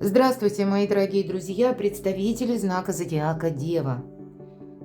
Здравствуйте, мои дорогие друзья, представители знака зодиака Дева.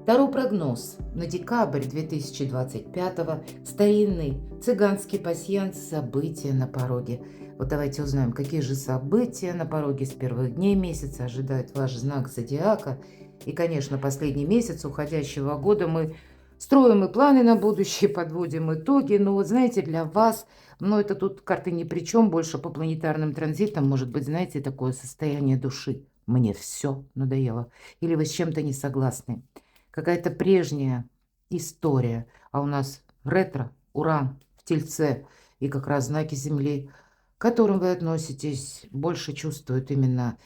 Таро прогноз на декабрь 2025, старинный цыганский пасьянс, события на пороге. Вот давайте узнаем, какие же события на пороге с первых дней месяца ожидает ваш знак зодиака. И, конечно, последний месяц уходящего года мы строим и планы на будущее, подводим итоги. Но вот знаете, для вас, это тут карты ни при чем, больше по планетарным транзитам, может быть, знаете, такое состояние души. Мне все надоело. Или вы с чем-то не согласны. Какая-то прежняя история. А у нас ретро, Уран в Тельце и как раз знаки Земли, к которым вы относитесь, больше чувствуют именно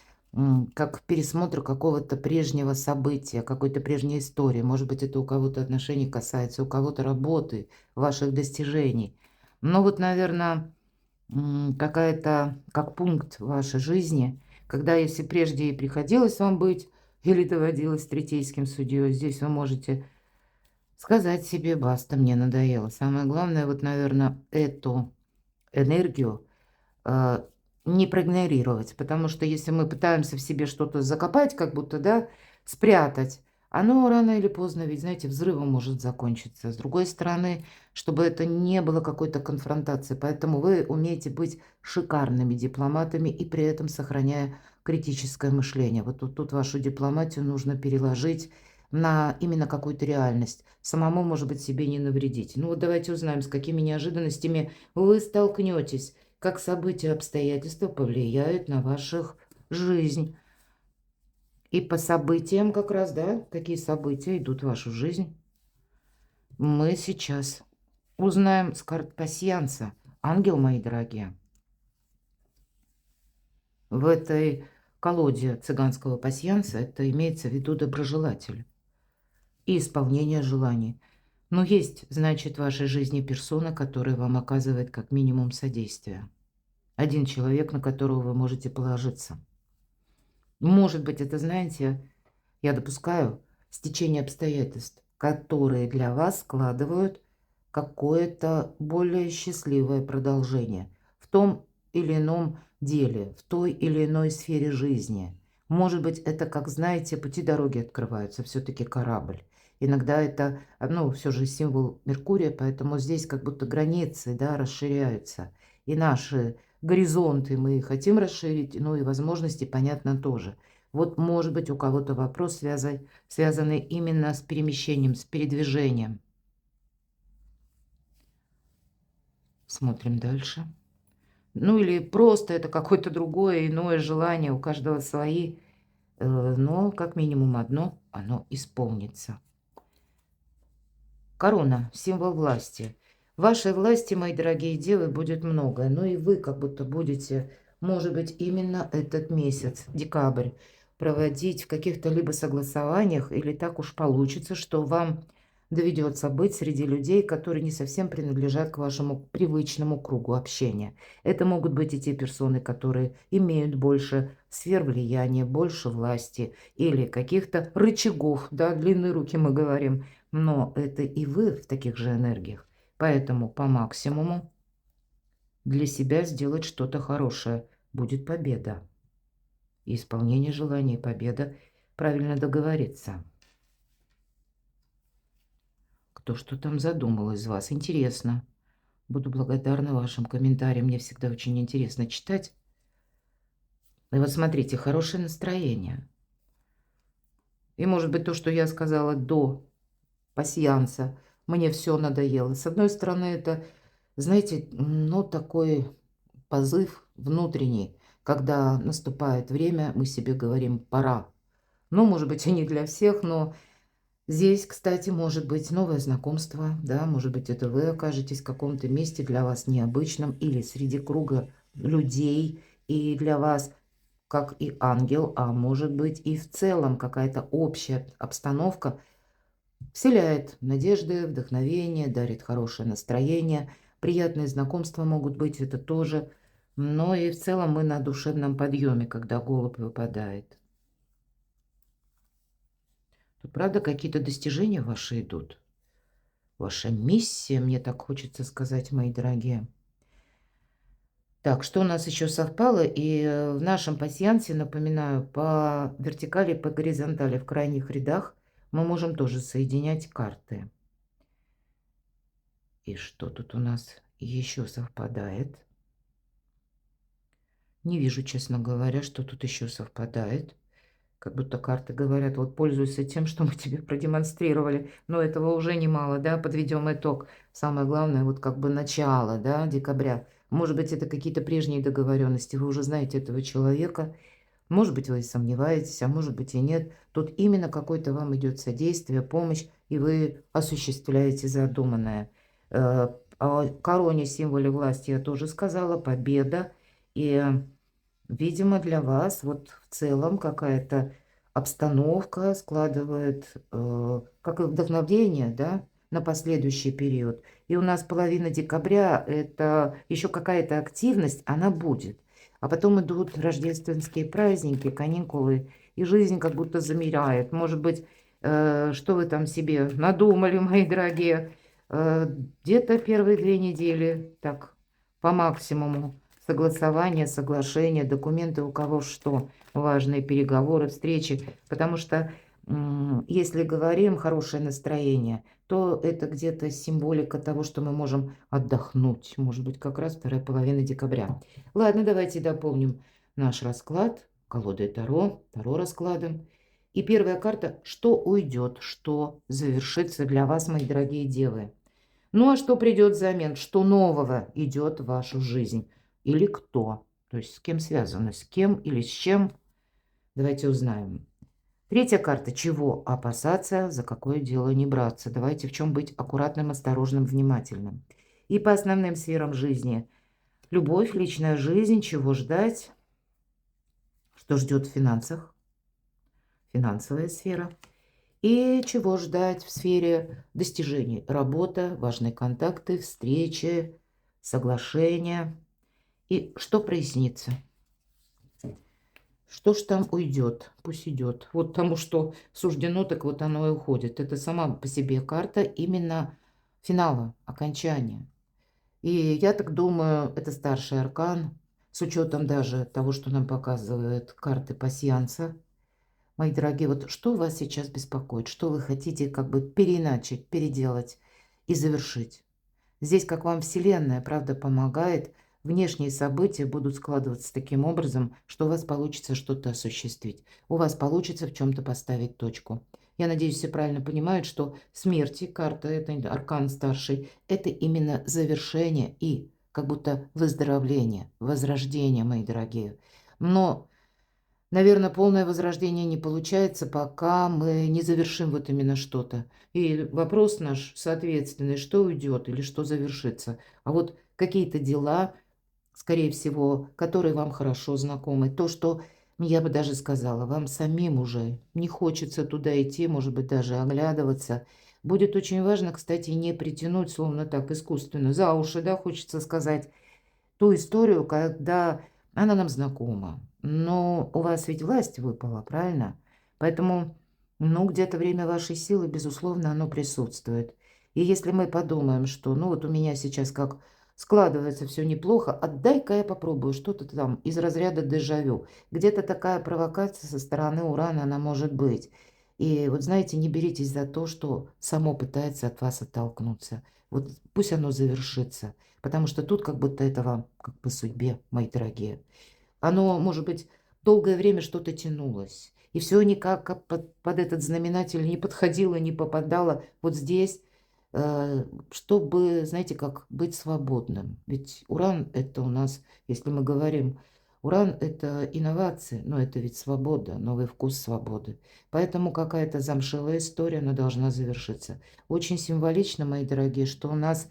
как пересмотр какого-то прежнего события, какой-то прежней истории. Может быть, это у кого-то отношений касается, у кого-то работы, ваших достижений. Но вот, наверное, какая-то, как пункт в вашей жизни, когда если прежде и приходилось вам быть или доводилось третейским судьей, здесь вы можете сказать себе: «Баста, мне надоело». Самое главное, вот, наверное, эту энергию а, не проигнорировать, потому что если мы пытаемся в себе что-то закопать, как будто, да, спрятать, оно рано или поздно, ведь, знаете, взрывом может закончиться. С другой стороны, чтобы это не было какой-то конфронтации, поэтому вы умеете быть шикарными дипломатами и при этом сохраняя критическое мышление. Вот тут вашу дипломатию нужно переложить на именно какую-то реальность. Самому, может быть, себе не навредить. Ну вот давайте узнаем, с какими неожиданностями вы столкнетесь, как события, обстоятельства повлияют на вашу жизнь. И по событиям как раз, да, какие события идут в вашу жизнь, мы сейчас узнаем с карт пасьянса. Ангел, мои дорогие, в этой колоде цыганского пасьянса это имеется в виду доброжелатель и исполнение желаний. Но есть, значит, в вашей жизни персона, которая вам оказывает как минимум содействие. Один человек, на которого вы можете положиться. Может быть, это, знаете, я допускаю стечение обстоятельств, которые для вас складывают какое-то более счастливое продолжение в том или ином деле, в той или иной сфере жизни. Может быть, это, как знаете, пути дороги открываются, все-таки корабль. Иногда это, все же символ Меркурия, поэтому здесь как будто границы, да, расширяются. И наши горизонты мы хотим расширить, ну и возможности, понятно, тоже. Вот, может быть, у кого-то вопрос связанный именно с перемещением, с передвижением. Смотрим дальше. Ну или просто это какое-то другое, иное желание, у каждого свои, но как минимум одно, оно исполнится. Корона – символ власти. Вашей власти, мои дорогие девы, будет много, но и вы как будто будете, может быть, именно этот месяц, декабрь, проводить в каких-то либо согласованиях, или так уж получится, что вам доведется быть среди людей, которые не совсем принадлежат к вашему привычному кругу общения. Это могут быть и те персоны, которые имеют больше сфер влияния, больше власти или каких-то рычагов, да, длинные руки мы говорим, но это и вы в таких же энергиях. Поэтому по максимуму для себя сделать что-то хорошее. Будет победа. И исполнение желаний, победа. Правильно договориться. Кто что там задумал из вас? Интересно. Буду благодарна вашим комментариям. Мне всегда очень интересно читать. И вот смотрите, хорошее настроение. И может быть то, что я сказала до пасьянса, мне все надоело. С одной стороны, это, знаете, такой позыв внутренний, когда наступает время, мы себе говорим: «Пора». Ну, может быть, и не для всех, но здесь, кстати, может быть новое знакомство, да, может быть, это вы окажетесь в каком-то месте для вас необычном или среди круга людей, и для вас как и ангел, а может быть и в целом какая-то общая обстановка вселяет надежды, вдохновение, дарит хорошее настроение. Приятные знакомства могут быть, это тоже. Но и в целом мы на душевном подъеме, когда голубь выпадает. Тут, правда, какие-то достижения ваши идут. Ваша миссия, мне так хочется сказать, мои дорогие. Так, что у нас еще совпало? И в нашем пасьянсе, напоминаю, по вертикали, по горизонтали в крайних рядах мы можем тоже соединять карты. И что тут у нас еще совпадает? Не вижу, честно говоря, что тут еще совпадает. Как будто карты говорят, вот пользуйся тем, что мы тебе продемонстрировали. Но этого уже немало, да, подведем итог. Самое главное, вот как бы начало, да, декабря. Может быть, это какие-то прежние договоренности, вы уже знаете этого человека. Может быть, вы и сомневаетесь, а может быть и нет. Тут именно какое-то вам идет содействие, помощь, и вы осуществляете задуманное. О короне, символе власти я тоже сказала, победа. И видимо, для вас вот в целом какая-то обстановка складывает, как и вдохновение, да, на последующий период. И у нас половина декабря– это еще какая-то активность, она будет. А потом идут рождественские праздники, каникулы, и жизнь как будто замирает. Может быть, что вы там себе надумали, мои дорогие, э, где-то первые 2 недели, так, по максимуму согласование, соглашение, документы у кого что, важные переговоры, встречи. Потому что если говорим хорошее настроение, то это где-то символика того, что мы можем отдохнуть. Может быть, как раз вторая половина декабря. Ладно, давайте дополним наш расклад. Колодой Таро, Таро раскладом. И первая карта, что уйдет, что завершится для вас, мои дорогие девы. Ну, а что придет взамен? Что нового идет в вашу жизнь? Или кто? То есть с кем связано? С кем или с чем? Давайте узнаем. Третья карта. Чего опасаться, за какое дело не браться? Давайте в чем быть аккуратным, осторожным, внимательным. И по основным сферам жизни. Любовь, личная жизнь, чего ждать? Что ждет в финансах? Финансовая сфера. И чего ждать в сфере достижений? Работа, важные контакты, встречи, соглашения. И что прояснится? Что ж там уйдет? Пусть идет. Вот тому, что суждено, так вот оно и уходит. Это сама по себе карта именно финала, окончания. И я так думаю, это старший аркан, с учетом даже того, что нам показывают карты пасьянса. Мои дорогие, вот что вас сейчас беспокоит? Что вы хотите как бы переиначить, переделать и завершить? Здесь, как вам Вселенная, правда, помогает. Внешние события будут складываться таким образом, что у вас получится что-то осуществить. У вас получится в чем-то поставить точку. Я надеюсь, все правильно понимают, что смерти, карта, это аркан старший, это именно завершение и как будто выздоровление, возрождение, мои дорогие. Но наверное, полное возрождение не получается, пока мы не завершим вот именно что-то. И вопрос наш соответственный, что уйдет или что завершится. А вот какие-то дела, скорее всего, которые вам хорошо знакомы, то, что, я бы даже сказала, вам самим уже не хочется туда идти, может быть, даже оглядываться. Будет очень важно, кстати, не притянуть, словно так, искусственно, за уши, да, хочется сказать, ту историю, когда она нам знакома. Но у вас ведь власть выпала, правильно? Поэтому, ну, где-то время вашей силы, безусловно, оно присутствует. И если мы подумаем, что, ну, вот у меня сейчас как складывается все неплохо, отдай-ка я попробую что-то там из разряда дежавю. Где-то такая провокация со стороны Урана, она может быть. И вот знаете, не беритесь за то, что само пытается от вас оттолкнуться. Вот пусть оно завершится. Потому что тут как будто это вам, как по судьбе, мои дорогие. Оно, может быть, долгое время что-то тянулось. И все никак под этот знаменатель не подходило, не попадало. Вот здесь, чтобы, знаете, как быть свободным. Ведь уран это у нас, если мы говорим, уран это инновации, но это ведь свобода, новый вкус свободы. Поэтому какая-то замшелая история, она должна завершиться. Очень символично, мои дорогие, что у нас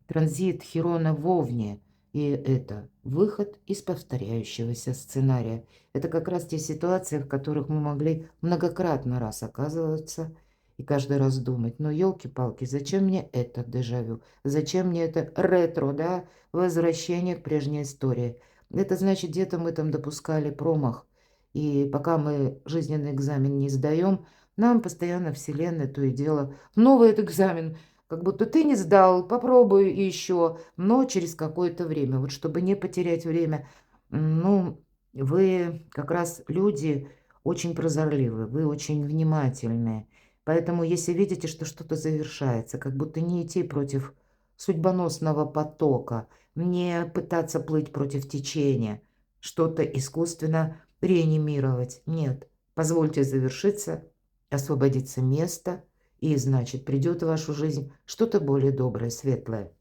транзит Хирона в Овне. И это выход из повторяющегося сценария. Это как раз те ситуации, в которых мы могли многократно раз оказываться и каждый раз думать, ну, елки-палки, зачем мне это дежавю? Зачем мне это ретро, да, возвращение к прежней истории? Это значит, где-то мы там допускали промах. И пока мы жизненный экзамен не сдаем, нам постоянно Вселенная то и дело. Новый этот экзамен, Как будто ты не сдал, попробуй еще, но через какое-то время. Вот чтобы не потерять время. Ну, вы как раз люди очень прозорливые, вы очень внимательные. Поэтому если видите, что что-то завершается, как будто не идти против судьбоносного потока, не пытаться плыть против течения, что-то искусственно реанимировать. Нет, позвольте завершиться, освободиться место, и значит, придет в вашу жизнь что-то более доброе, светлое.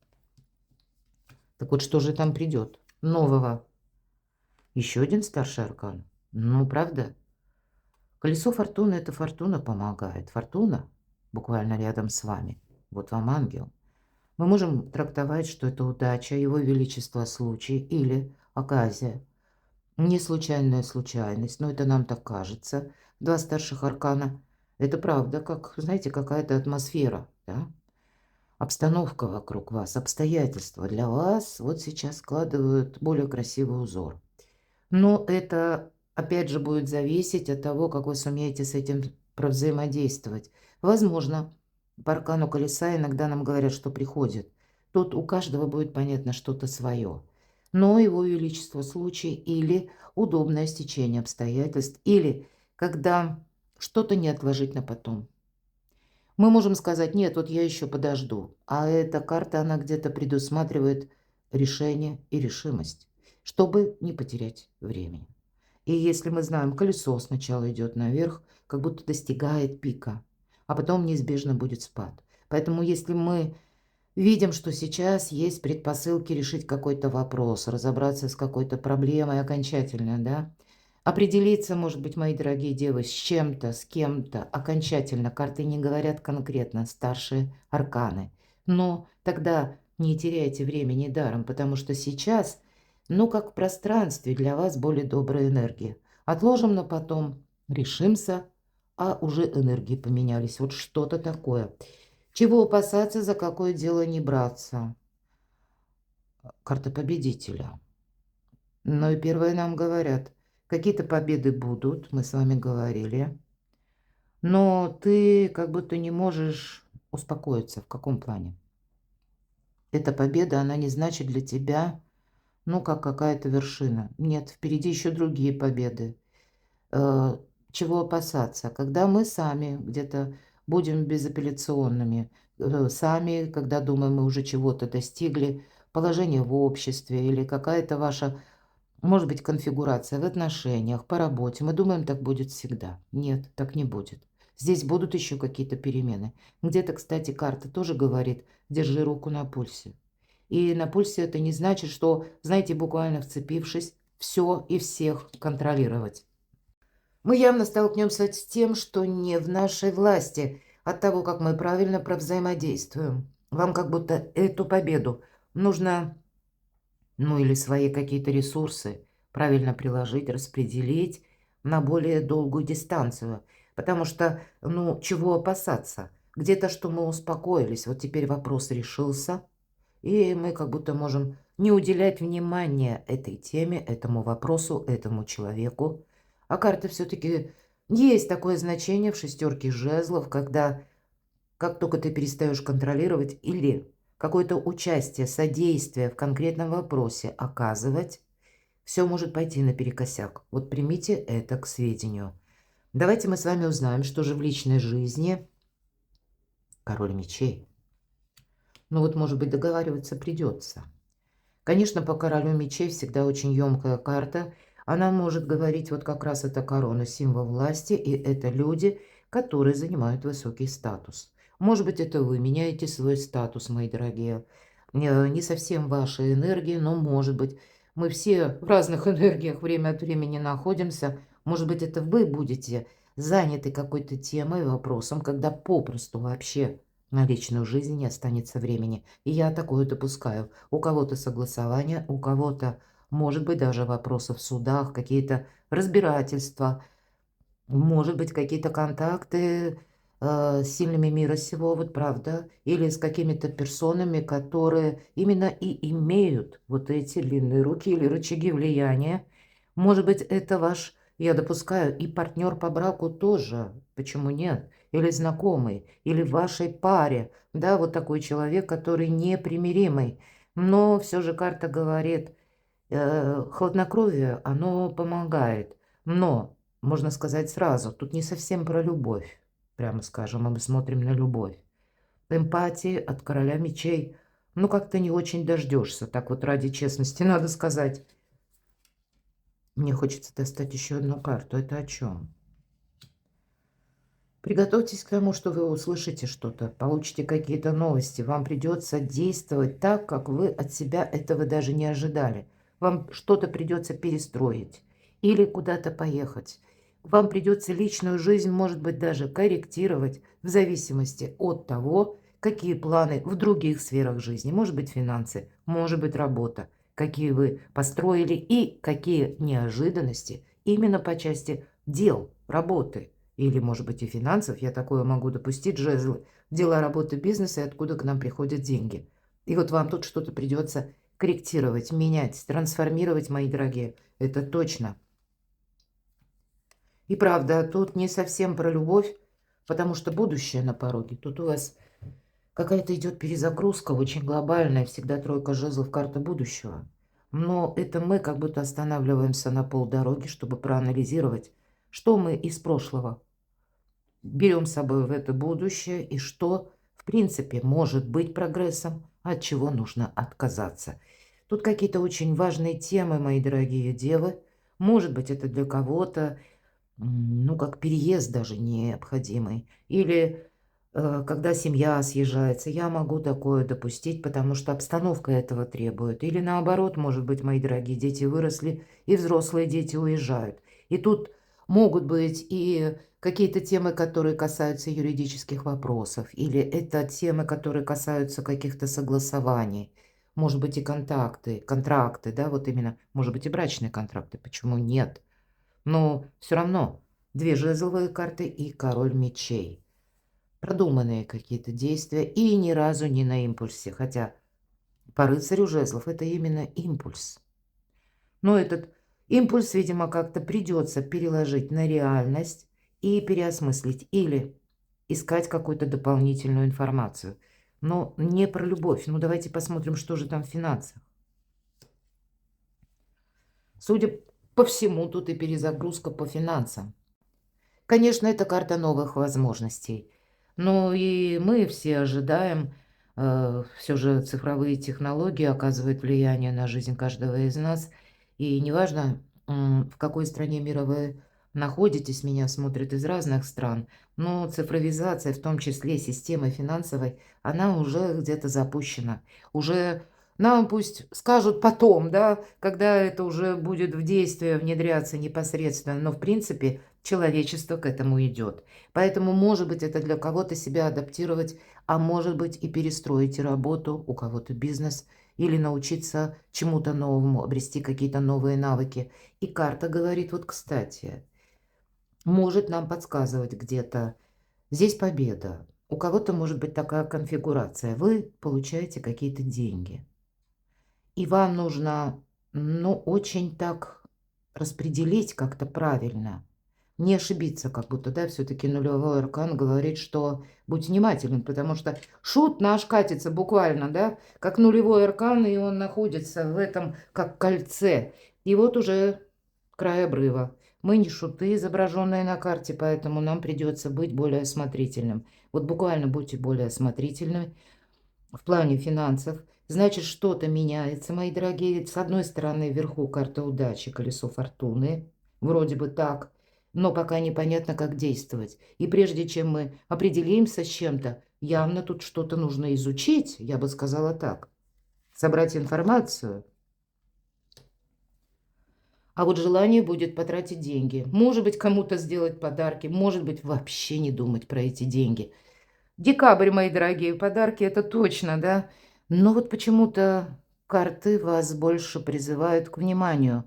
Так вот, что же там придет нового? Еще один старший аркан. Ну, правда? Колесо фортуны – это фортуна помогает. Фортуна буквально рядом с вами. Вот вам ангел. Мы можем трактовать, что это удача, его величество, случай или оказия. Не случайная случайность, но это нам так кажется. Два старших аркана – это правда, как, знаете, какая-то атмосфера, да? Обстановка вокруг вас, обстоятельства для вас вот сейчас складывают более красивый узор. Но это, опять же, будет зависеть от того, как вы сумеете с этим взаимодействовать. Возможно, по аркану колеса иногда нам говорят, что приходит. Тут у каждого будет понятно что-то свое. Но его величество случай или удобное стечение обстоятельств, или когда что-то не отложить на потом. Мы можем сказать, нет, вот я еще подожду. А эта карта, она где-то предусматривает решение и решимость, чтобы не потерять времени. И если мы знаем, колесо сначала идет наверх, как будто достигает пика, а потом неизбежно будет спад. Поэтому если мы видим, что сейчас есть предпосылки решить какой-то вопрос, разобраться с какой-то проблемой окончательно, да, определиться, может быть, мои дорогие девы, с чем-то, с кем-то окончательно. Карты не говорят конкретно, старшие арканы. Но тогда не теряйте времени даром, потому что сейчас, ну, как в пространстве, для вас более добрая энергия. Отложим на потом, решимся, а уже энергии поменялись. Вот что-то такое. Чего опасаться, за какое дело не браться? Карта победителя. Ну и первое нам говорят, какие-то победы будут, мы с вами говорили, но ты как будто не можешь успокоиться. В каком плане? Эта победа, она не значит для тебя, ну, как какая-то вершина. Нет, впереди еще другие победы. Э, Чего опасаться? Когда мы сами где-то будем безапелляционными, сами, когда думаем, мы уже чего-то достигли, положение в обществе или какая-то ваша, может быть, конфигурация в отношениях, по работе. Мы думаем, так будет всегда. Нет, так не будет. Здесь будут еще какие-то перемены. Где-то, кстати, карта тоже говорит, держи руку на пульсе. И на пульсе это не значит, что, знаете, буквально вцепившись, все и всех контролировать. Мы явно столкнемся с тем, что не в нашей власти, от того, как мы правильно провзаимодействуем. Вам как будто эту победу нужно, ну или свои какие-то ресурсы правильно приложить, распределить на более долгую дистанцию. Потому что, ну, чего опасаться? Где-то, что мы успокоились, вот теперь вопрос решился, и мы как будто можем не уделять внимания этой теме, этому вопросу, этому человеку. А карта все-таки есть такое значение в шестерке жезлов, когда как только ты перестаешь контролировать или какое-то участие, содействие в конкретном вопросе оказывать, все может пойти наперекосяк. Вот примите это к сведению. Давайте мы с вами узнаем, что же в личной жизни король мечей. Ну вот, может быть, договариваться придется. Конечно, по королю мечей всегда очень емкая карта. Она может говорить вот как раз это корона, символ власти, и это люди, которые занимают высокий статус. Может быть, это вы меняете свой статус, мои дорогие. Не совсем ваши энергии, но может быть. Мы все в разных энергиях время от времени находимся. Может быть, это вы будете заняты какой-то темой, вопросом, когда попросту вообще на личную жизнь не останется времени. И я такое допускаю. У кого-то согласование, у кого-то, может быть, даже вопросы в судах, какие-то разбирательства, может быть, какие-то контакты с сильными мира сего, вот правда, или с какими-то персонами, которые именно и имеют вот эти длинные руки или рычаги влияния. Может быть, это ваш Я допускаю, и партнер по браку тоже. Почему нет? Или знакомый, или в вашей паре. Да, вот такой человек, который непримиримый. Но все же карта говорит, хладнокровие, оно помогает. Но, можно сказать сразу, тут не совсем про любовь. Прямо скажем, мы смотрим на любовь. Эмпатии от короля мечей, ну, как-то не очень дождешься. Так вот, ради честности надо сказать. Мне хочется достать еще одну карту. Это о чем? Приготовьтесь к тому, что вы услышите что-то, получите какие-то новости. Вам придется действовать так, как вы от себя этого даже не ожидали. Вам что-то придется перестроить или куда-то поехать. Вам придется личную жизнь, может быть, даже корректировать в зависимости от того, какие планы в других сферах жизни. Может быть, финансы, может быть, работа, какие вы построили и какие неожиданности именно по части дел, работы. Или, может быть, и финансов, я такое могу допустить, жезлы, дела, работы, бизнеса, и откуда к нам приходят деньги. И вот вам тут что-то придется корректировать, менять, трансформировать, мои дорогие. Это точно. И правда, тут не совсем про любовь, потому что будущее на пороге. Тут у вас какая-то идет перезагрузка, очень глобальная, всегда тройка жезлов, карта будущего. Но это мы как будто останавливаемся на полдороги, чтобы проанализировать, что мы из прошлого берем с собой в это будущее и что, в принципе, может быть прогрессом, от чего нужно отказаться. Тут какие-то очень важные темы, мои дорогие девы. Может быть, это для кого-то, ну, как переезд даже необходимый. Или когда семья съезжается, я могу такое допустить, потому что обстановка этого требует. Или наоборот, может быть, мои дорогие дети выросли, и взрослые дети уезжают. И тут могут быть и какие-то темы, которые касаются юридических вопросов, или это темы, которые касаются каких-то согласований, может быть, и контракты, да, вот именно, может быть, и брачные контракты, почему нет? Но все равно две жезловые карты и король мечей. Продуманные какие-то действия и ни разу не на импульсе, хотя по рыцарю жезлов это именно импульс. Но этот импульс, видимо, как-то придется переложить на реальность и переосмыслить или искать какую-то дополнительную информацию. Но не про любовь. Ну, давайте посмотрим, что же там в финансах. Судя по всему, тут и перезагрузка по финансам. Конечно, это карта новых возможностей. Но и мы все ожидаем, все же цифровые технологии оказывают влияние на жизнь каждого из нас. И неважно, в какой стране мира вы находитесь, меня смотрят из разных стран, но цифровизация, в том числе системы финансовой, она уже где-то запущена. Уже нам пусть скажут потом, да, когда это уже будет в действие внедряться непосредственно, но в принципе человечество к этому идет. Поэтому, может быть, это для кого-то себя адаптировать, а может быть и перестроить работу, у кого-то бизнес, или научиться чему-то новому, обрести какие-то новые навыки. И карта говорит, вот, кстати, может нам подсказывать где-то, здесь победа. У кого-то может быть такая конфигурация. Вы получаете какие-то деньги. И вам нужно, ну, очень так распределить как-то правильно. Не ошибиться как будто, да, все-таки нулевой аркан говорит, что будь внимателен, потому что шут наш катится буквально, да, как нулевой аркан, и он находится в этом как кольце. И вот уже край обрыва. Мы не шуты, изображенные на карте, поэтому нам придется быть более осмотрительным. Вот буквально будьте более осмотрительными в плане финансов. Значит, что-то меняется, мои дорогие. С одной стороны, вверху карта удачи, колесо фортуны. Вроде бы так, но пока непонятно, как действовать. И прежде чем мы определимся с чем-то, явно тут что-то нужно изучить, я бы сказала так. Собрать информацию. А вот желание будет потратить деньги. Может быть, кому-то сделать подарки, может быть, вообще не думать про эти деньги. Декабрь, мои дорогие, подарки это точно, да? Но вот почему-то карты вас больше призывают к вниманию.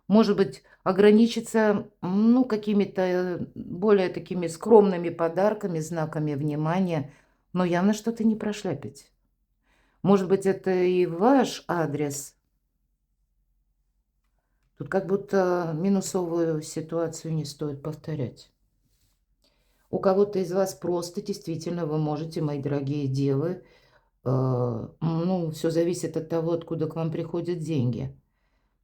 Может быть, ограничиться, ну, какими-то более такими скромными подарками, знаками внимания, но явно что-то не прошляпить. Может быть, это и ваш адрес, Тут как будто минусовую ситуацию не стоит повторять. У кого-то из вас просто действительно вы можете, мои дорогие девы, ну, все зависит от того, откуда к вам приходят деньги.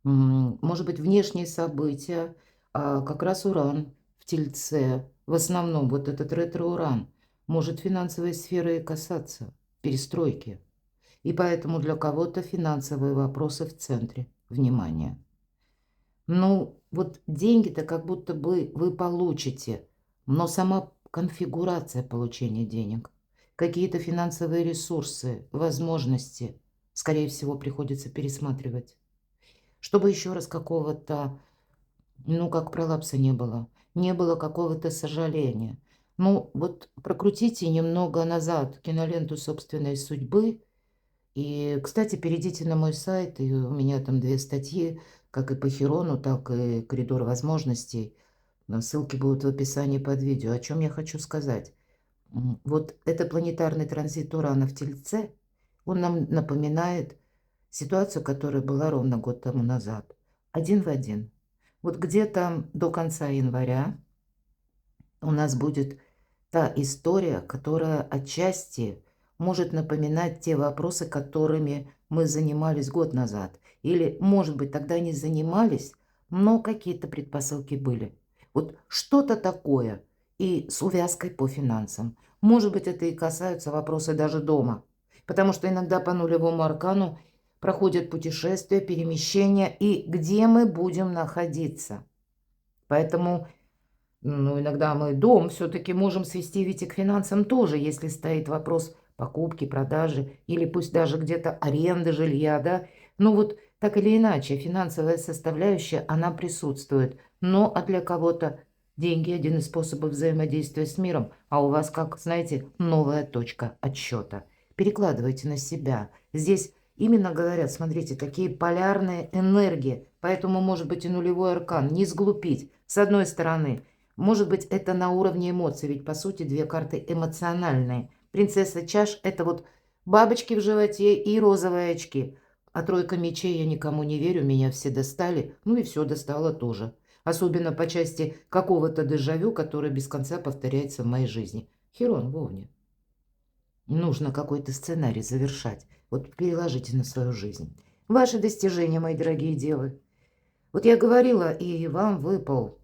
Может быть, внешние события, как раз Уран в Тельце, в основном вот этот ретро-Уран, может финансовой сферы и касаться, перестройки. И поэтому для кого-то финансовые вопросы в центре внимания. Ну, вот деньги-то как будто бы вы получите, но сама конфигурация получения денег, какие-то финансовые ресурсы, возможности, скорее всего, приходится пересматривать. Чтобы еще раз какого-то, ну, как пролапса не было. Не было какого-то сожаления. Ну, вот прокрутите немного назад киноленту собственной судьбы. И, кстати, перейдите на мой сайт, и у меня там 2 статьи, как и по Хирону, так и «Коридор возможностей». Ссылки будут в описании под видео. О чем я хочу сказать? Вот это планетарный транзит Урана в Тельце, он нам напоминает ситуацию, которая была ровно год тому назад. Один в один. Вот где-то до конца января у нас будет та история, которая отчасти может напоминать те вопросы, которыми мы занимались год назад. Или, может быть, тогда не занимались, но какие-то предпосылки были. Вот что-то такое и с увязкой по финансам. Может быть, это и касаются вопроса даже дома. Потому что иногда по нулевому аркану проходят путешествия, перемещения и где мы будем находиться. Поэтому, ну, иногда мы дом все-таки можем свести ведь и к финансам тоже, если стоит вопрос покупки, продажи или пусть даже где-то аренды жилья, да. Ну вот так или иначе, финансовая составляющая, она присутствует. Но а для кого-то деньги – один из способов взаимодействия с миром, а у вас, как, знаете, новая точка отсчета. Перекладывайте на себя. Здесь именно говорят, смотрите, такие полярные энергии, поэтому может быть и нулевой аркан, не сглупить. С одной стороны, может быть это на уровне эмоций, ведь по сути 2 карты эмоциональные. Принцесса чаш – это вот бабочки в животе и розовые очки. А тройка мечей я никому не верю, меня все достали, ну и все достало тоже. Особенно по части какого-то дежавю, который без конца повторяется в моей жизни. Херон, вовне. Нужно какой-то сценарий завершать. Вот переложите на свою жизнь. Ваши достижения, мои дорогие девы. Вот я говорила, и вам выпал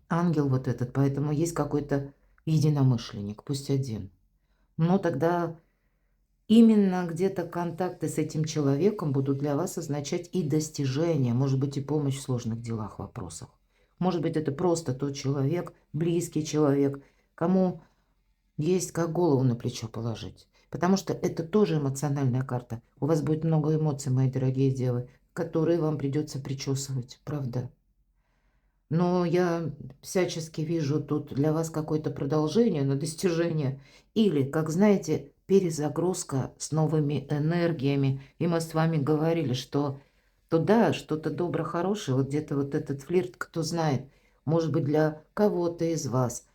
ангел вот этот, поэтому есть какой-то единомышленник, пусть один. Но тогда именно где-то контакты с этим человеком будут для вас означать и достижения, может быть, и помощь в сложных делах, вопросах. Может быть, это просто тот человек, близкий человек, кому есть как голову на плечо положить. Потому что это тоже эмоциональная карта. У вас будет много эмоций, мои дорогие девы, которые вам придется причесывать, правда. Но я всячески вижу тут для вас какое-то продолжение на достижение. Или, как знаете, перезагрузка с новыми энергиями. И мы с вами говорили, что туда что-то добро-хорошее, вот где-то вот этот флирт, кто знает, может быть, для кого-то из вас.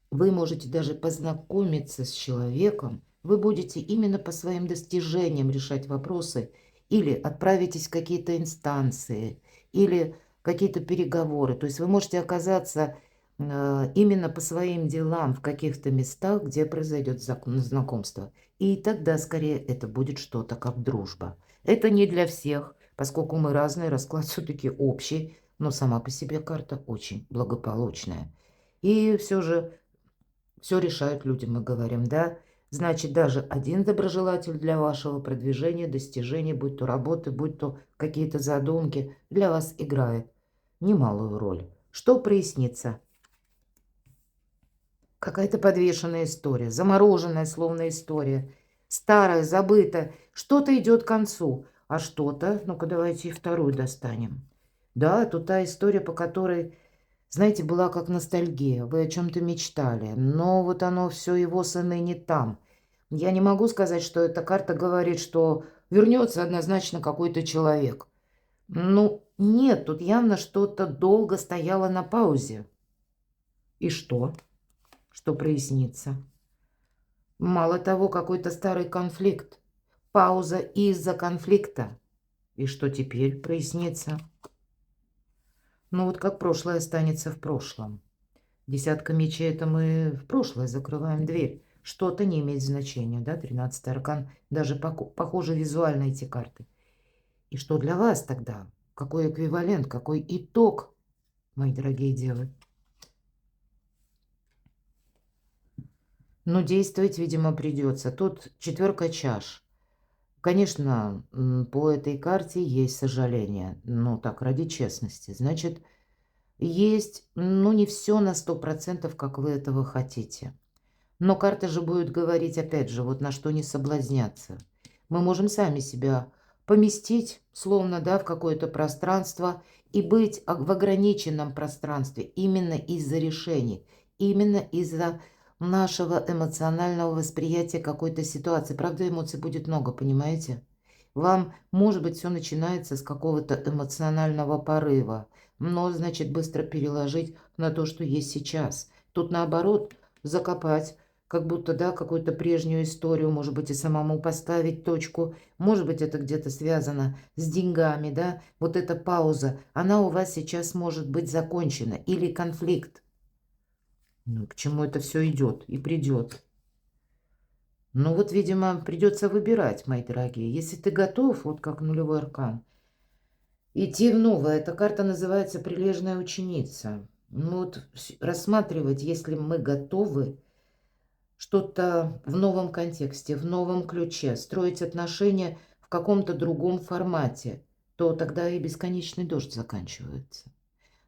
Вы можете даже познакомиться с человеком, вы будете именно по своим достижениям решать вопросы, или отправитесь в какие-то инстанции, или какие-то переговоры. То есть вы можете оказаться именно по своим делам в каких-то местах, где произойдет знакомство. И тогда скорее это будет что-то как дружба. Это не для всех, поскольку мы разные, расклад все-таки общий, но сама по себе карта очень благополучная. И все же все решают люди, мы говорим, да? Значит, даже один доброжелатель для вашего продвижения, достижений, будь то работы, будь то какие-то задумки, для вас играет немалую роль. Что прояснится? Какая-то подвешенная история, замороженная словно история, старая, забытая. Что-то идет к концу, а что-то, ну-ка давайте и вторую достанем. Да, тут та история, по которой, знаете, была как ностальгия. Вы о чем-то мечтали, но вот оно все, его сыны не там. Я не могу сказать, что эта карта говорит, что вернется однозначно какой-то человек. Ну, нет, тут явно что-то долго стояло на паузе. И что? Что прояснится? Мало того, какой-то старый конфликт. Пауза из-за конфликта. И что теперь прояснится? Ну вот как прошлое останется в прошлом. Десятка мечей — это мы в прошлое закрываем дверь. Что-то не имеет значения, да? 13-й аркан. Даже похожи визуально эти карты. И что для вас тогда? Какой эквивалент, какой итог, мои дорогие девы? Ну, действовать, видимо, придется. Тут 4 чаш. Конечно, по этой карте есть сожаление. Ну, так, ради честности. Значит, есть, ну, не все на 100%, как вы этого хотите. Но карта же будет говорить, опять же, вот на что не соблазняться. Мы можем сами себя поместить, словно, да, в какое-то пространство и быть в ограниченном пространстве именно из-за решений, именно из-за нашего эмоционального восприятия какой-то ситуации. Правда, эмоций будет много, понимаете? Вам, может быть, все начинается с какого-то эмоционального порыва, но, значит, быстро переложить на то, что есть сейчас. Тут, наоборот, закопать как будто, да, какую-то прежнюю историю, может быть, и самому поставить точку. Может быть, это где-то связано с деньгами, да. Вот эта пауза, она у вас сейчас может быть закончена. Или конфликт. Ну, к чему это все идет и придет. Ну вот, видимо, придется выбирать, мои дорогие. Если ты готов, вот как нулевой аркан, идти в новое. Эта карта называется «Прилежная ученица». Ну вот рассматривать, если мы готовы что-то в новом контексте, в новом ключе, строить отношения в каком-то другом формате, то тогда и бесконечный дождь заканчивается.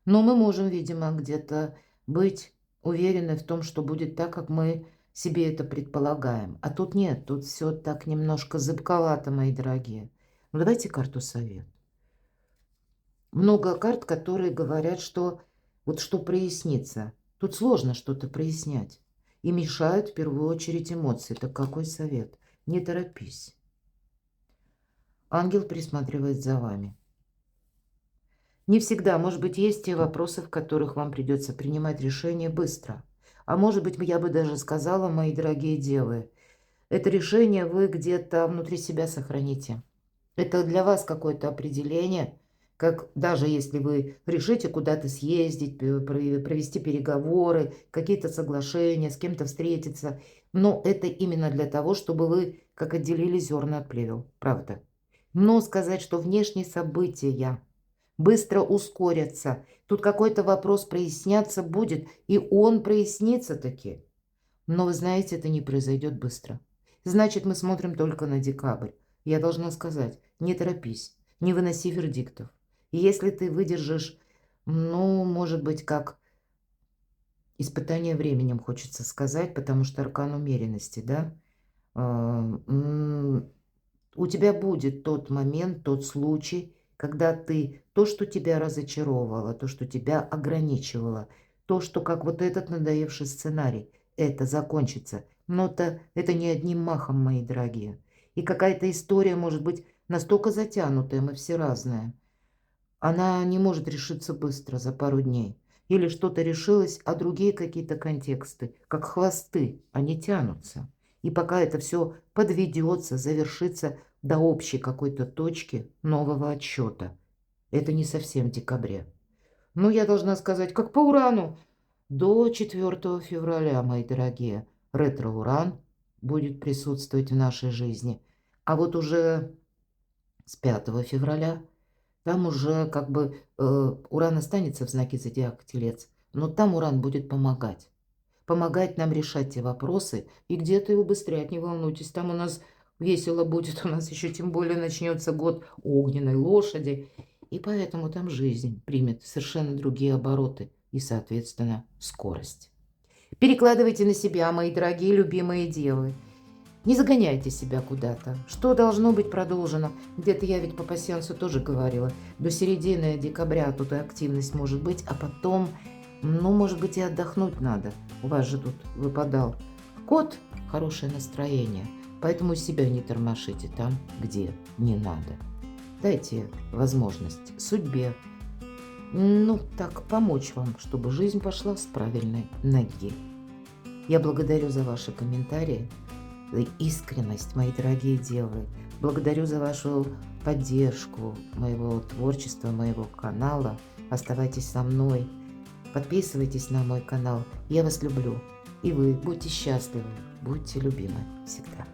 Но мы можем, видимо, где-то быть уверены в том, что будет так, как мы себе это предполагаем. А тут нет, тут все так немножко зыбковато, мои дорогие. Ну, давайте карту совет. Много карт, которые говорят, что вот что прояснится. Тут сложно что-то прояснять. И мешают в первую очередь эмоции. Так какой совет? Не торопись. Ангел присматривает за вами. Не всегда, может быть, есть те вопросы, в которых вам придется принимать решение быстро. А может быть, я бы даже сказала, мои дорогие девы, это решение вы где-то внутри себя сохраните. Это для вас какое-то определение, как даже если вы решите куда-то съездить, провести переговоры, какие-то соглашения, с кем-то встретиться. Но это именно для того, чтобы вы как отделили зерна от плевел. Правда. Но сказать, что внешние события быстро ускорятся, тут какой-то вопрос проясняться будет, и он прояснится таки. Но вы знаете, это не произойдет быстро. Значит, мы смотрим только на декабрь. Я должна сказать, не торопись, не выноси вердиктов. И если ты выдержишь, ну, может быть, как испытание временем, хочется сказать, потому что аркан умеренности, да, у тебя будет тот момент, тот случай, когда ты то, что тебя разочаровывало, то, что тебя ограничивало, то, что как вот этот надоевший сценарий, это закончится. Но это не одним махом, мои дорогие. И какая-то история может быть настолько затянутая, мы все разные. Она не может решиться быстро, за пару дней. Или что-то решилось, а другие какие-то контексты, как хвосты, они тянутся. И пока это все подведется, завершится до общей какой-то точки нового отсчета. Это не совсем в декабре. Но я должна сказать, как по Урану, до 4 февраля, мои дорогие, ретро-Уран будет присутствовать в нашей жизни. А вот уже с 5 февраля там уже как бы Уран останется в знаке зодиака Телец, но там Уран будет помогать. Помогать нам решать те вопросы и где-то и убыстрять, не волнуйтесь. Там у нас весело будет, у нас еще тем более начнется год огненной лошади. И поэтому там жизнь примет совершенно другие обороты и, соответственно, скорость. Перекладывайте на себя, мои дорогие любимые девы. Не загоняйте себя куда-то. Что должно быть продолжено? Где-то я ведь по пасьянсу тоже говорила. До середины декабря тут и активность может быть, а потом, ну, может быть, и отдохнуть надо. У вас же тут выпадал кот, хорошее настроение. Поэтому себя не тормошите там, где не надо. Дайте возможность судьбе, ну, так, помочь вам, чтобы жизнь пошла с правильной ноги. Я благодарю за ваши комментарии. Искренность, мои дорогие девы. Благодарю за вашу поддержку моего творчества, моего канала. Оставайтесь со мной. Подписывайтесь на мой канал. Я вас люблю. И вы будьте счастливы, будьте любимы всегда.